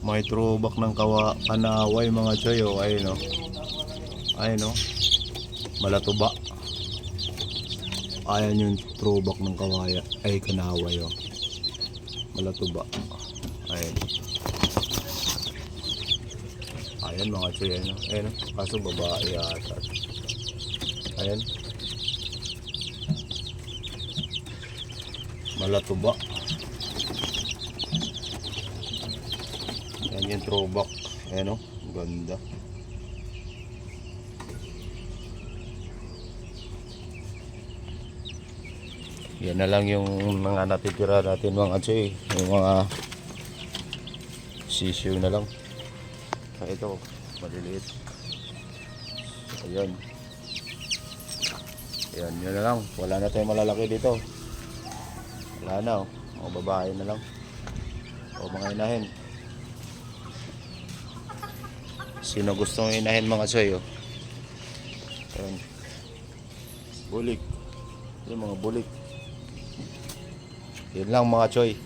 May throwback ng kanaway mga choy. Oh, ayun oh. Ayun oh. Malatuba. Ayan yung throwback ng kawaya. Ay kanaway oh. Malatuba. Ayun. Ayan mga choy. Ayun oh. Ayun oh. Kaso babae yata. Ayan. Malatuba. Yan yung throwback. Ayan o, ganda. Yan na lang yung mga natitira natin mga choy. Yung mga sisiyo na lang. Ito, maliliit. Ayan. Ayan, yun na lang. Wala na tayong malalaki dito. Wala na o. Mga babae na lang. O mga inahin. Sino gustong inahin mga choy oh. Ayan. Bulik. Yung mga bulik. Yun lang mga choy.